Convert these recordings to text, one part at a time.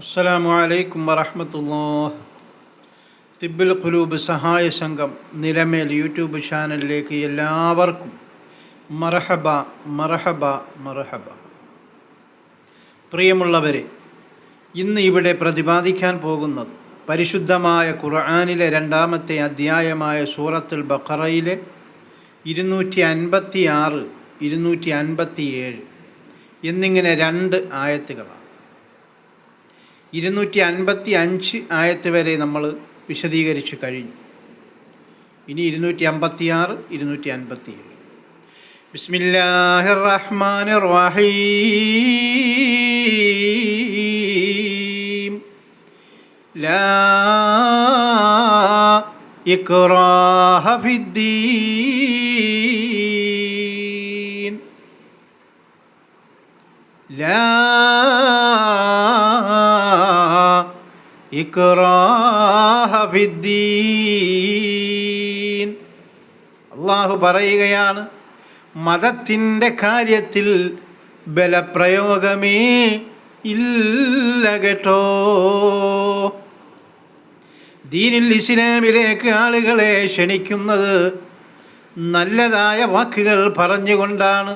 അസ്സലാമു അലൈക്കും വറഹ്മത്തുള്ളാഹി. തിബ്ബുൽ ഖുലൂബ് സഹായ സംഘം നിലമേൽ യൂട്യൂബ് ചാനലിലേക്ക് എല്ലാവർക്കും മർഹബ മർഹബ മർഹബ. പ്രിയമുള്ളവരെ, ഇന്ന് ഇവിടെ പ്രതിപാദിക്കാൻ പോകുന്നത് പരിശുദ്ധമായ ഖുർആനിലെ രണ്ടാമത്തെ അധ്യായമായ സൂറത്തുൽ ബഖറയിലെ 256, 257 എന്നിങ്ങനെ രണ്ട് ആയത്തുകളാണ്. 255 ആയത്ത് വരെ നമ്മൾ വിശദീകരിച്ചു കഴിഞ്ഞു. ഇനി 256, 257. ബിസ്മില്ലാഹിർ റഹ്മാനിർ റഹീം. ലാ ഇക്റാഹ ഫിദ്ദീൻ. ലാ ഇക്റാഹ ഫിദ്ദീൻ. അല്ലാഹു പറയുകയാണ്, മതത്തിൻ്റെ കാര്യത്തിൽ ബലപ്രയോഗമേ ഇല്ല കേട്ടോ. ദീനുൽ ഇസ്ലാമിലേക്ക് ആളുകളെ ക്ഷണിക്കുന്നത് നല്ലതായ വാക്കുകൾ പറഞ്ഞുകൊണ്ടാണ്,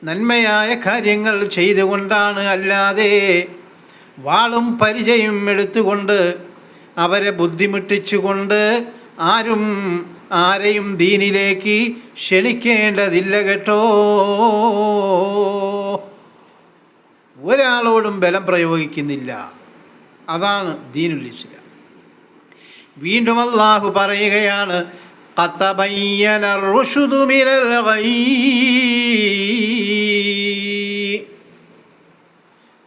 നന്മയായ കാര്യങ്ങൾ ചെയ്തുകൊണ്ടാണ്. അല്ലാതെ വാളും പരിചയം എടുത്തുകൊണ്ട് അവരെ ബുദ്ധിമുട്ടിച്ചുകൊണ്ട് ആരെയും ദീനിലേക്ക് ക്ഷണിക്കേണ്ടതില്ല കേട്ടോ. ഒരാളോടും ബലം പ്രയോഗിക്കുന്നില്ല. അതാണ് ദീനുൽ ഇസ്ലാം. വീണ്ടും അല്ലാഹു പറയുകയാണ്, ഖദ് തബയ്യന റുശ്ദു മിനൽ ഗയ്.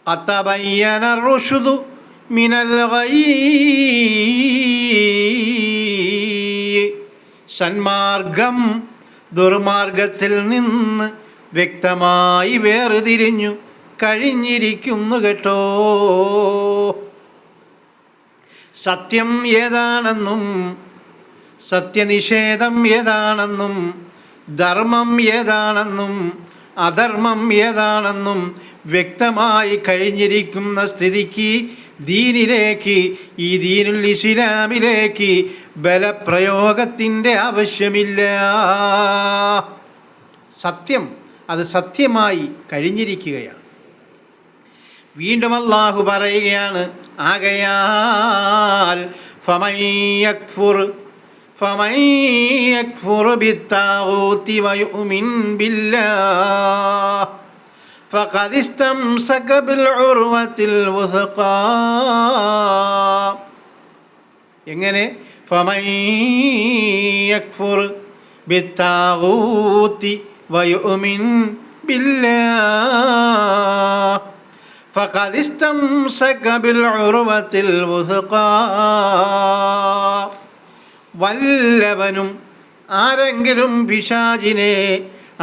ഖദ് തബയ്യന റുശ്ദു മിനൽ ഗയ്. സന്മാർഗം ദുർമാർഗത്തിൽ നിന്ന് വ്യക്തമായി വേർതിരിഞ്ഞു കഴിഞ്ഞിരിക്കുന്നു കേട്ടോ. സത്യം ഏതാണെന്നും സത്യനിഷേധം ഏതാണെന്നും ധർമ്മം ഏതാണെന്നും അധർമ്മം ഏതാണെന്നും വ്യക്തമായി കഴിഞ്ഞിരിക്കുന്ന സ്ഥിതിക്ക് ദീനിലേക്ക്, ഈ ദീനുൽ ഇസ്ലാമിലേക്ക് ബലപ്രയോഗത്തിൻ്റെ ആവശ്യമില്ല. സത്യം അത് സത്യമായി കഴിഞ്ഞിരിക്കുകയാണ്. വീണ്ടും അല്ലാഹു പറയുകയാണ്, ആകയാൽ ഫമൻ യക്ഫുർ ബിത്താഗൂതി വയുമിൻ ബില്ലാഹ് ഫഖദ് ഇസ്തംസക ബിൽ ഉർവത്തിൽ വുസ്ഖാ. എങ്ങനെ? ഫമൻ യക്ഫുർ ബിത്താഗൂതി വയുമിൻ ബില്ലാഹ് ഫഖദ് ഇസ്തംസക ബിൽ ഉർവത്തിൽ വുസ്ഖാ. വല്ലവനും ആരെങ്കിലും പിശാചിനെ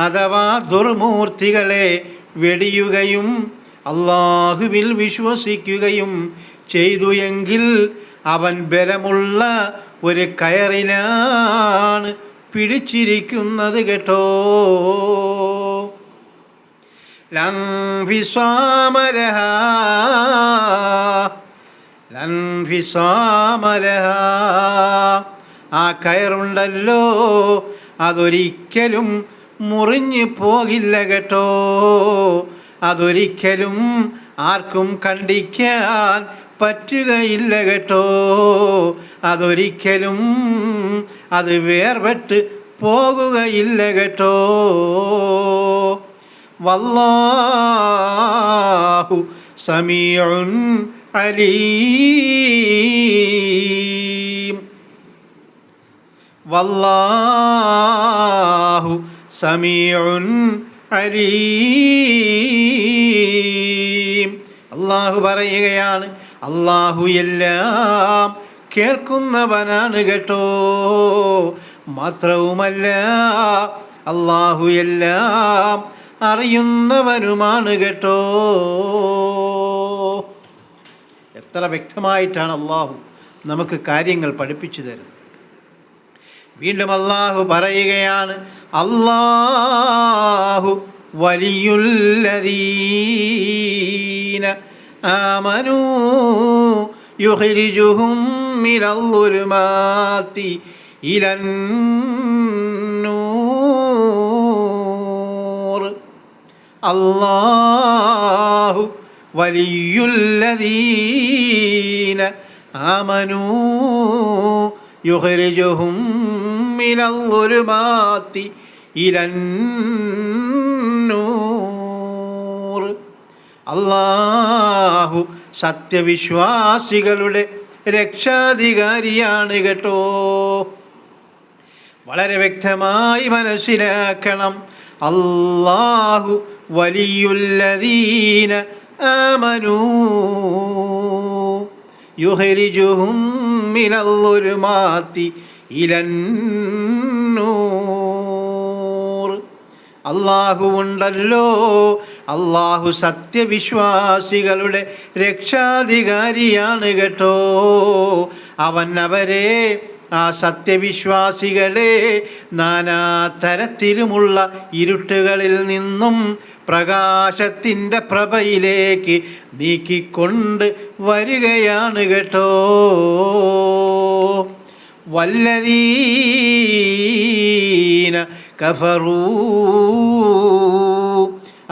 അഥവാ ദുർമൂർത്തികളെ വെടിയുകയും അല്ലാഹുവിൽ വിശ്വസിക്കുകയും ചെയ്തു എങ്കിൽ അവൻ ബലമുള്ള ഒരു കയറിലാണ് പിടിച്ചിരിക്കുന്നത് കേട്ടോ. ലൻഫിസാമ ലഹാ. ആ കയറുണ്ടല്ലോ, അതൊരിക്കലും മുറിഞ്ഞു പോകില്ല കേട്ടോ. അതൊരിക്കലും ആർക്കും കണ്ടിക്കാൻ പറ്റുകയില്ല കേട്ടോ. അതൊരിക്കലും അത് വേർപെട്ട് പോകുകയില്ല കേട്ടോ. വല്ലാഹു സമീഉൻ അലീം. വല്ലാഹു സമീഉൻ അലീം. അല്ലാഹു പറയുകയാണ്, അല്ലാഹു എല്ലാം കേൾക്കുന്നവനാണ് കേട്ടോ. മാത്രവുമല്ല, അല്ലാഹു എല്ലാം അറിയുന്നവനുമാണ് കേട്ടോ. എത്ര വ്യക്തമായിട്ടാണ് അല്ലാഹു നമുക്ക് കാര്യങ്ങൾ പഠിപ്പിച്ചു തരുന്നത്. വീണ്ടും അല്ലാഹു പറയുകയാണ്, അല്ലാഹു വലിയുല്ലദീന ആമനൂ യുഖ്രിജുഹും മിനൽ ളുലുമാതി ഇലൻ നൂർ. അല്ലാഹു വലിയുല്ലദീന ആമനൂ യുഖ്രിജുഹും മിനൽ ളുലുമാതി ഇലൻ നൂർ. അല്ലാഹു സത്യവിശ്വാസികളുടെ രക്ഷാധികാരിയാണ് കേട്ടോ. വളരെ വ്യക്തമായി മനസ്സിലാക്കണം. അല്ലാഹു വലിയുല്ലദീന ആമനൂ യുഖ്രിജുഹും മിനൽ ളുലുമാതി ഇലൻ നൂർ. അല്ലാഹു ഉണ്ടല്ലോ, അല്ലാഹു സത്യവിശ്വാസികളുടെ രക്ഷാധികാരിയാണ് കേട്ടോ. അവൻ അവരെ, ആ സത്യവിശ്വാസികളെ, നാനാതരത്തിലുമുള്ള ഇരുട്ടുകളിൽ നിന്നും പ്രകാശത്തിൻ്റെ പ്രഭയിലേക്ക് നീക്കിക്കൊണ്ട് വരികയാണ് കേട്ടോ. വല്ലദീന കഫറൂ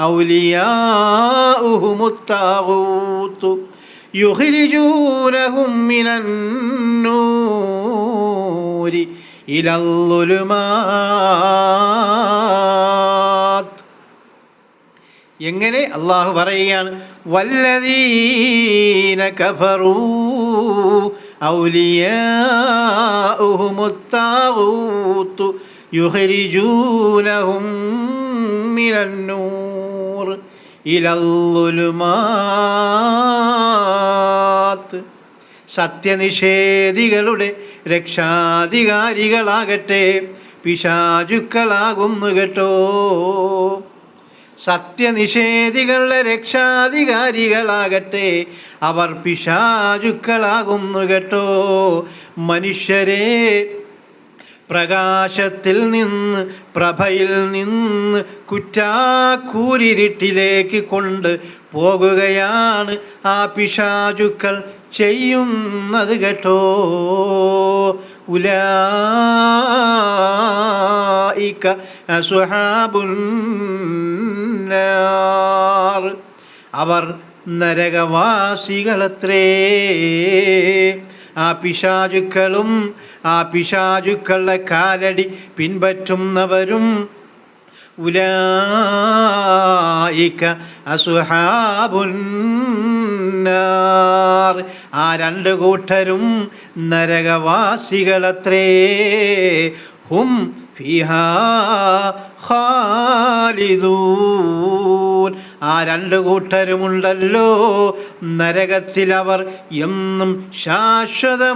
ഔലിയാഉഹുമുത് താഗൂത്ത് യുഖ്രിജൂനഹും മിനൻ നൂരി ഇലൽ ളുലുമാത്. എങ്ങനെ? അള്ളാഹു പറയുകയാണ്, വല്ലദീന കഫറൂ ഔലിയാഉഹുമുത് താഗൂത്ത് യുഖ്രിജൂനഹും മിനൻ നൂർ ഇലൽ ളുലുമാത്. സത്യനിഷേധികളുടെ രക്ഷാധികാരികളാകട്ടെ പിശാചുക്കളാകുന്നു കേട്ടോ. സത്യനിഷേധികളുടെ രക്ഷാധികാരികളാകട്ടെ അവർ പിശാചുക്കളാകുന്നു കേട്ടോ. മനുഷ്യരെ പ്രകാശത്തിൽ നിന്ന്, പ്രഭയിൽ നിന്ന് കുറ്റാക്കൂരിരുട്ടിലേക്ക് കൊണ്ട് പോകുകയാണ് ആ പിശാചുക്കൾ ചെയ്യുന്നത് കേട്ടോ. ഉലൈക അസ്ഹാബുൻ നാർ. അവർ നരകവാസികളത്രേ. ആ പിശാചുക്കളും ആ പിശാചുക്കളുടെ കാലടി പിൻപറ്റുന്നവരും ഉലൈക അസ്ഹാബുൻ നാർ. ആ രണ്ട് കൂട്ടരും നരകവാസികളത്രേ. ഹും ഫീഹാ ഖാലിദൂൻ. ആ രണ്ട് കൂട്ടരുമുണ്ടല്ലോ നരകത്തിൽ, അവർ എന്നും ശാശ്വതമായി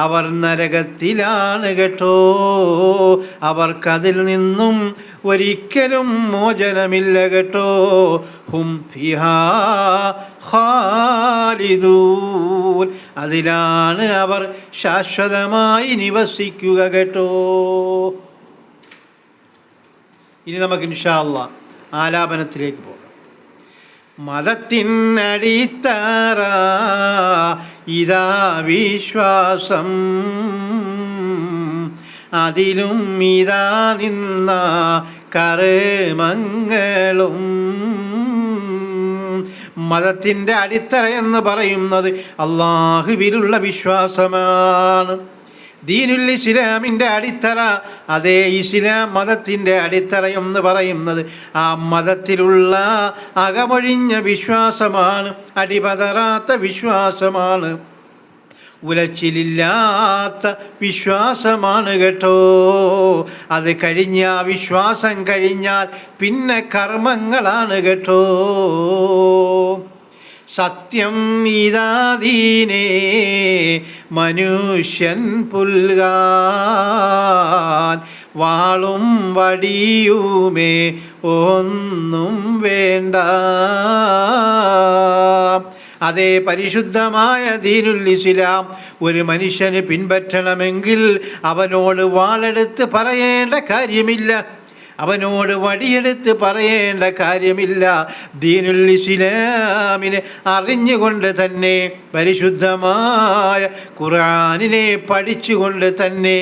അവർ നരകത്തിലാണ് കേട്ടോ. അവർക്കതിൽ നിന്നും ഒരിക്കലും മോചനമില്ല കേട്ടോ. ഹും ഫീഹാ ഖാലിദൂൻ. അതിലാണ് അവർ ശാശ്വതമായി നിവസിക്കുക കേട്ടോ. ഇനി നമുക്ക് ഇൻഷാ അല്ലാഹ് ആലാപനത്തിലേക്ക് പോകാം. മതത്തിനടിത്തറ ഇതാ വിശ്വാസം, അതിലും ഇതാ നിന്ന കർമ്മങ്ങളും. മതത്തിൻ്റെ അടിത്തറ എന്ന് പറയുന്നത് അല്ലാഹുവിലുള്ള വിശ്വാസമാണ്. ദീനുൽ ഇസ്ലാമിൻ്റെ അടിത്തറ, അതേ ഇസ്ലാം മതത്തിൻ്റെ അടിത്തറ എന്ന് പറയുന്നത് ആ മതത്തിലുള്ള അകമൊഴിഞ്ഞ വിശ്വാസമാണ്, അടിപതറാത്ത വിശ്വാസമാണ്, ഉലച്ചിലില്ലാത്ത വിശ്വാസമാണ് കേട്ടോ. അത് കഴിഞ്ഞ ആ വിശ്വാസം കഴിഞ്ഞാൽ പിന്നെ കർമ്മങ്ങളാണ് കേട്ടോ. സത്യം ഇതാദീനേ മനുഷ്യൻ പുൽകാൻ, വാളും വടിയുമേ ഒന്നും വേണ്ട. അതേ പരിശുദ്ധമായ ദീനുൽ ഇസ്ലാം ഒരു മനുഷ്യന് പിൻപറ്റണമെങ്കിൽ അവനോട് വാളെടുത്ത് പറയേണ്ട കാര്യമില്ല. അവനോട് വടിയെടുത്ത് പറയേണ്ട കാര്യമില്ല. ദീനുൽ ഇസ്ലാമിനെ അറിഞ്ഞുകൊണ്ട് തന്നെ, പരിശുദ്ധമായ ഖുർആനിനെ പഠിച്ചുകൊണ്ട് തന്നെ,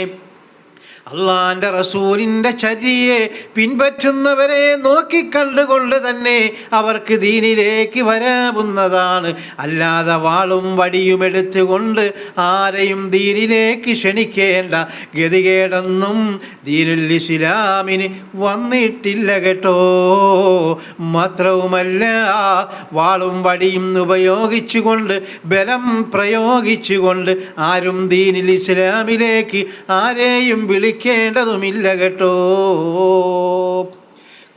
അള്ളാന്റെ റസൂലിൻ്റെ ചര്യയെ പിൻപറ്റുന്നവരെ നോക്കിക്കണ്ടുകൊണ്ട് തന്നെ അവർക്ക് ദീനിലേക്ക് വരാവുന്നതാണ്. അല്ലാതെ വാളും വടിയും എടുത്തുകൊണ്ട് ആരെയും ദീനിലേക്ക് ക്ഷണിക്കേണ്ട ഗതികേടൊന്നും ദീനുൽ ഇസ്ലാമിന് വന്നിട്ടില്ല കേട്ടോ. മാത്രവുമല്ല, വാളും വടിയും ഉപയോഗിച്ചുകൊണ്ട്, ബലം പ്രയോഗിച്ചുകൊണ്ട് ആരും ദീനുൽ ഇസ്ലാമിലേക്ക് ആരെയും വിളിക്കേണ്ടതുമില്ല കേട്ടോ.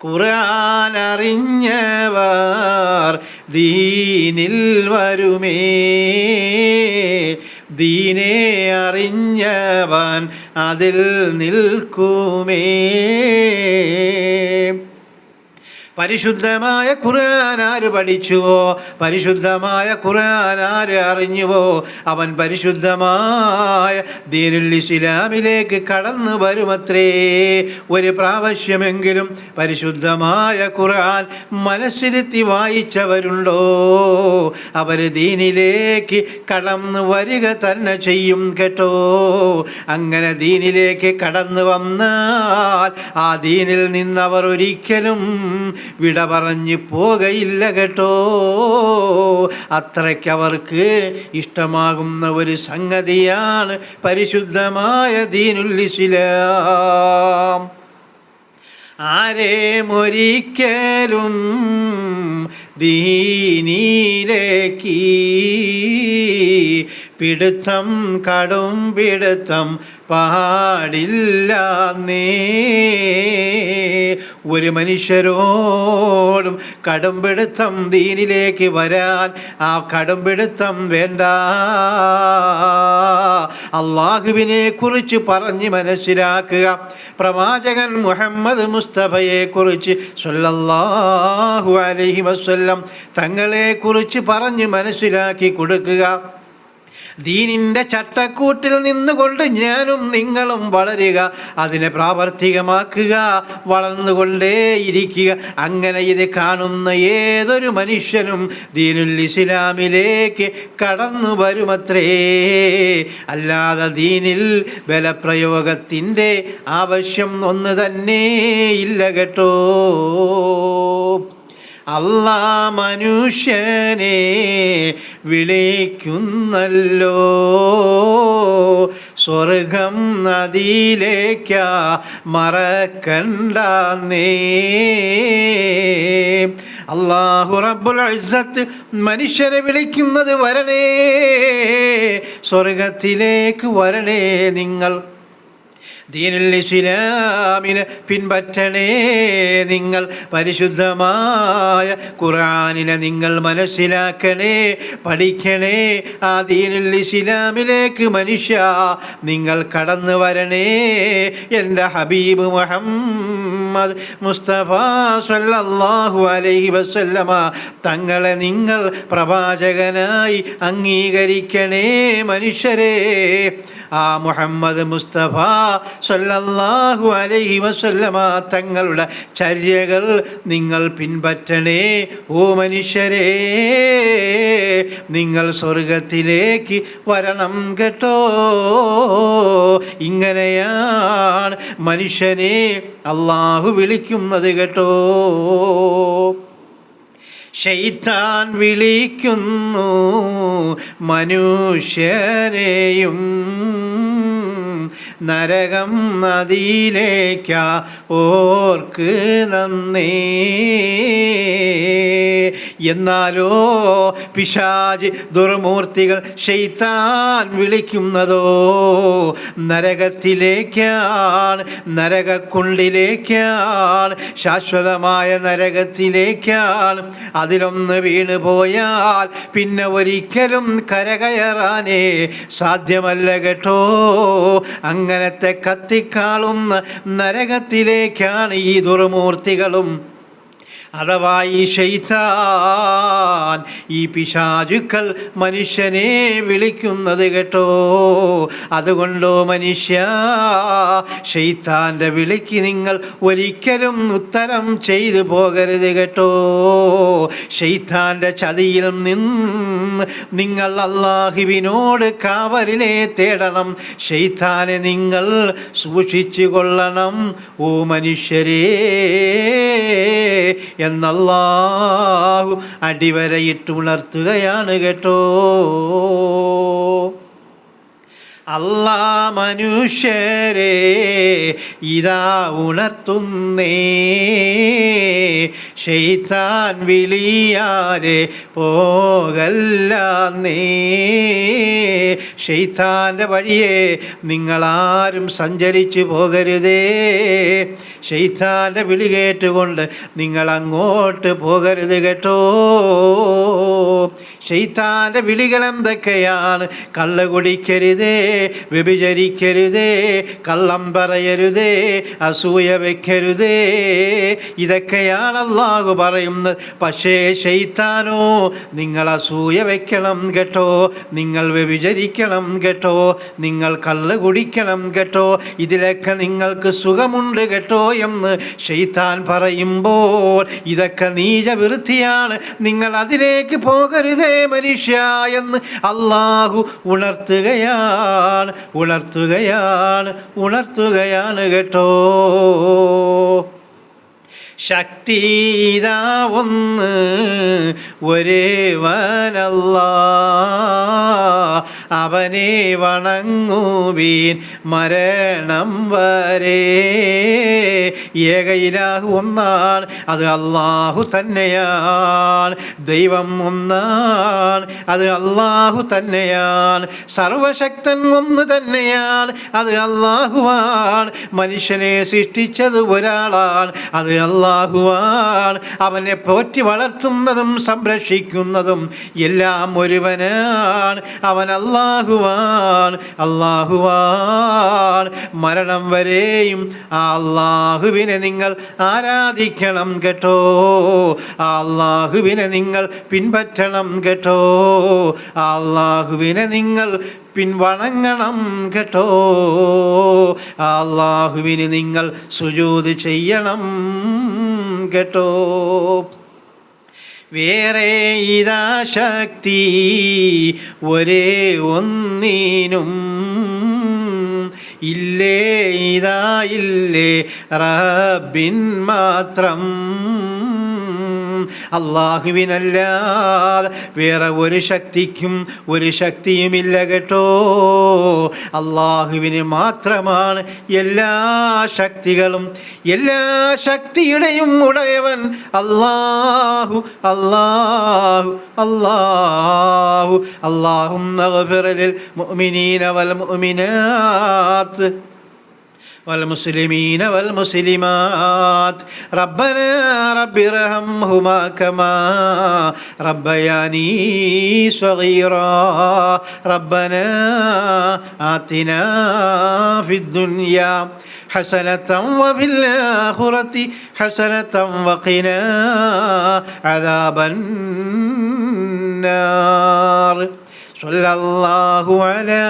ഖുർആൻ അറിഞ്ഞവർ ദീനിൽ വരുമേ, ദീനെ അറിഞ്ഞവൻ അതിൽ നിൽക്കുമേ. പരിശുദ്ധമായ ഖുർആൻ ആര് പഠിച്ചുവോ, പരിശുദ്ധമായ ഖുർആൻ ആര് അറിഞ്ഞുവോ, അവൻ പരിശുദ്ധമായ ദീനുൽ ഇസ്ലാമിലേക്ക് കടന്നു വരുമത്രേ. ഒരു പ്രാവശ്യമെങ്കിലും പരിശുദ്ധമായ ഖുർആൻ മനസ്സിരുത്തി വായിച്ചവരുണ്ടോ, അവർ ദീനിലേക്ക് കടന്നു വരിക തന്നെ ചെയ്യും കേട്ടോ. അങ്ങനെ ദീനിലേക്ക് കടന്നു വന്നാൽ ആ ദീനിൽ നിന്നവർ ഒരിക്കലും വിട പറഞ്ഞു പോകയില്ല കേട്ടോ. അത്രയ്ക്ക് അവർക്ക് ഇഷ്ടമാകുന്ന ഒരു സംഗതിയാണ് പരിശുദ്ധമായ ദീനുൽ ഇസ്ലാം. ആരെയൊരിക്കലും ദീനിലേക്ക് പിടുത്തം, കടും പിടുത്തം പാടില്ല. ഒരു മനുഷ്യരോടും കടുംപിടുത്തം ദീനിലേക്ക് വരാൻ ആ കടുംപിടുത്തം വേണ്ട. അള്ളാഹുവിനെ കുറിച്ച് പറഞ്ഞ് മനസ്സിലാക്കുക. പ്രവാചകൻ മുഹമ്മദ് മുസ്തഫയെ കുറിച്ച് സ്വല്ലല്ലാഹു അലൈഹി വസല്ലം തങ്ങളെ കുറിച്ച് പറഞ്ഞ് മനസ്സിലാക്കി കൊടുക്കുക. ദീനിൻ്റെ ചട്ടക്കൂട്ടിൽ നിന്നുകൊണ്ട് ഞാനും നിങ്ങളും വളരുക, അതിനെ പ്രാവർത്തികമാക്കുക, വളർന്നുകൊണ്ടേയിരിക്കുക. അങ്ങനെ ഇത് കാണുന്ന ഏതൊരു മനുഷ്യനും ദീനുൽ ഇസ്ലാമിലേക്ക് കടന്നു വരുമത്രേ. അല്ലാതെ ദീനിൽ ബലപ്രയോഗത്തിൻ്റെ ആവശ്യം ഒന്ന് തന്നെ ഇല്ല കേട്ടോ. അല്ലാ മനുഷ്യനെ വിളിക്കുന്നല്ലോ, സ്വർഗം നദിയിലേക്കാ മറക്കണ്ടേ. അല്ലാഹു റബ്ബുൽ ഇസ്സത്ത് മനുഷ്യരെ വിളിക്കുന്നത്, വരണേ, സ്വർഗത്തിലേക്ക് വരണേ, നിങ്ങൾ ദീനുൽ ഇസ്ലാമിനെ പിൻപറ്റണേ, നിങ്ങൾ പരിശുദ്ധമായ ഖുർആനിനെ നിങ്ങൾ മനസ്സിലാക്കണേ, പഠിക്കണേ. ആ ദീനുൽ ഇസ്ലാമിലേക്ക് മനുഷ്യ നിങ്ങൾ കടന്നു വരണേ. എൻ്റെ ഹബീബ് മുഹമ്മദ് മുസ്തഫ സ്വല്ലല്ലാഹു അലൈഹി വസല്ലമ തങ്ങളെ നിങ്ങൾ പ്രവാചകനായി അംഗീകരിക്കണേ മനുഷ്യരെ. ആ മുഹമ്മദ് മുസ്തഫ സ്വല്ലല്ലാഹു അലൈഹി വസല്ലമ തങ്ങളുടെ ചര്യകൾ നിങ്ങൾ പിൻപറ്റണേ. ഓ മനുഷ്യരെ, നിങ്ങൾ സ്വർഗത്തിലേക്ക് വരണം കേട്ടോ. ഇങ്ങനെയാണ് മനുഷ്യനെ അള്ളാഹു വിളിക്കുന്നത് കേട്ടോ. ശൈത്താൻ വിളിക്കുന്നു മനുഷ്യരെയും നരകം നദിയിലേക്കാ ഓർക്ക് നന്നേ. എന്നാലോ പിശാച് ദുർമൂർത്തികൾ ശൈത്താൻ വിളിക്കുന്നതോ നരകത്തിലേക്കാണ്, നരകക്കുണ്ടിലേക്കാണ്, ശാശ്വതമായ നരകത്തിലേക്കാണ്. അതിലൊന്ന് വീണു പോയാൽ പിന്നെ ഒരിക്കലും കരകയറാനേ സാധ്യമല്ല കേട്ടോ. അങ്ങനത്തെ കത്തിക്കാളുന്ന നരകത്തിലേക്കാണ് ഈ ദുർമൂർത്തികളും അഥവാ ഈ ശൈത്താൻ, ഈ പിശാചുക്കൾ മനുഷ്യനെ വിളിക്കുന്നത് കേട്ടോ. അതുകൊണ്ടോ മനുഷ്യ, ശൈത്താൻ്റെ വിളിക്ക് നിങ്ങൾ ഒരിക്കലും ഉത്തരം ചെയ്തു പോകരുത് കേട്ടോ. ശൈത്താൻ്റെ ചതിയിൽ നിന്ന് നിങ്ങൾ അല്ലാഹുവിനോട് കാവലിനെ തേടണം. ശൈത്താനെ നിങ്ങൾ സൂക്ഷിച്ചു കൊള്ളണം ഓ മനുഷ്യരേ എന്നല്ലാഹു അടിവരയിട്ട് ഉണർത്തുകയാണ് കേട്ടോ. അല്ലാ മനുഷ്യരെ ഇതാ ഉണർത്തുന്നേ, ശൈത്താൻ വിളിയാലെ പോകല്ലാന്നേ. ശൈത്താൻ്റെ വഴിയെ നിങ്ങളാരും സഞ്ചരിച്ചു പോകരുതേ. ശൈത്താൻ്റെ വിളി കേട്ടുകൊണ്ട് നിങ്ങൾ അങ്ങോട്ട് പോകരുത് കേട്ടോ. ശൈത്താൻ്റെ വിളികൾ എന്തൊക്കെയാണ്? കള്ള് കുടിക്കരുതേ, വ്യഭിചരിക്കരുതേ, കള്ളം പറയരുതേ, അസൂയ വയ്ക്കരുതേ. ഇതൊക്കെയാണ് അല്ലാഹു പറയുന്നത്. പക്ഷേ ശൈത്താനോ, നിങ്ങൾ അസൂയ വയ്ക്കണം കേട്ടോ, നിങ്ങൾ വ്യഭിചരിക്കണം കേട്ടോ, നിങ്ങൾ കള്ള് കുടിക്കണം കേട്ടോ, ഇതിലൊക്കെ നിങ്ങൾക്ക് സുഖമുണ്ട് കേട്ടോ എന്ന് ശൈത്താൻ പറയുമ്പോൾ ഇതൊക്കെ നീചവൃത്തിയാണ്, നിങ്ങൾ അതിലേക്ക് പോകരുതേ മനുഷ്യ എന്ന് അല്ലാഹു ഉണർത്തുകയാണ് കേട്ടോ. ശക്തി ഇതാ ഒന്ന് ഒരുവനല്ലാഹ്, അവനെ വണങ്ങുവീൻ മരണം വരെ. ഏക ഇലാഹു ഒന്നാണ്, അത് അല്ലാഹു തന്നെയാണ്. ദൈവം ഒന്നാണ്, അത് അല്ലാഹു തന്നെയാണ്. സർവശക്തൻ ഒന്ന് തന്നെയാണ്, അത് അല്ലാഹുവാണ്. മനുഷ്യനെ സൃഷ്ടിച്ചത് ഒരാളാണ്, അത് അല്ലാഹുവാണ്. അവനെ പോറ്റി വളർത്തുന്നതും സംരക്ഷിക്കുന്നതും എല്ലാം ഒരുവനാണ്, അവൻ അല്ലാഹുവാണ്. മരണം വരെയും ആ അല്ലാഹുവിനെ നിങ്ങൾ ആരാധിക്കണം കേട്ടോ. ആ അല്ലാഹുവിനെ നിങ്ങൾ പിൻപറ്റണം കേട്ടോ. ആ അല്ലാഹുവിനെ നിങ്ങൾ പിൻവണങ്ങണം കേട്ടോ. അല്ലാഹുവിന് നിങ്ങൾ സുജൂദ് ചെയ്യണം കേട്ടോ. വേറെ ഇതാ ശക്തി ഒരേ ഒന്നിനും ഇല്ലേ, ഇതാ ഇല്ലേ റബ്ബിൻ മാത്രം. അല്ലാഹുവിനല്ലാതെ വേറെ ഒരു ശക്തിയുമില്ല കേട്ടോ. അല്ലാഹുവിന് മാത്രമാണ് എല്ലാ ശക്തികളും, എല്ലാ ശക്തിയുടെയും ഉടയവൻ അല്ലാഹു. അല്ലാഹുമ്മ ഗ്ഫിർ ലിൽ മുഅ്മിനീന വൽ മുഅ്മിനാത്ത് والمسلمين والمسلمات ربنا رب ارحمهما كما ربياني صغيرا ربنا آتنا في الدنيا حسنة وفي الآخرة حسنة وقنا عذاب النار. صلى الله على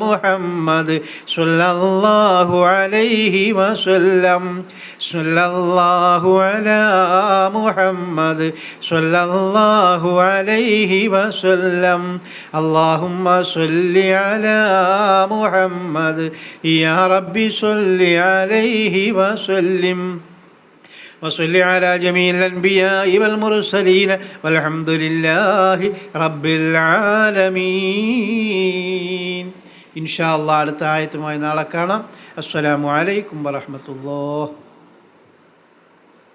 محمد صلى الله عليه وسلم. صلى الله على محمد صلى الله عليه وسلم. اللهم صل على محمد يا رب صل عليه وسلم. وصل على جميع الأنبياء والمرسلين والحمد لله رب العالمين. إن شاء الله അടുത്ത ആയത്തുമായി നാളെ കാണാം. അസ്സലാമു അലൈക്കും വറഹ്മത്തുള്ളാഹി.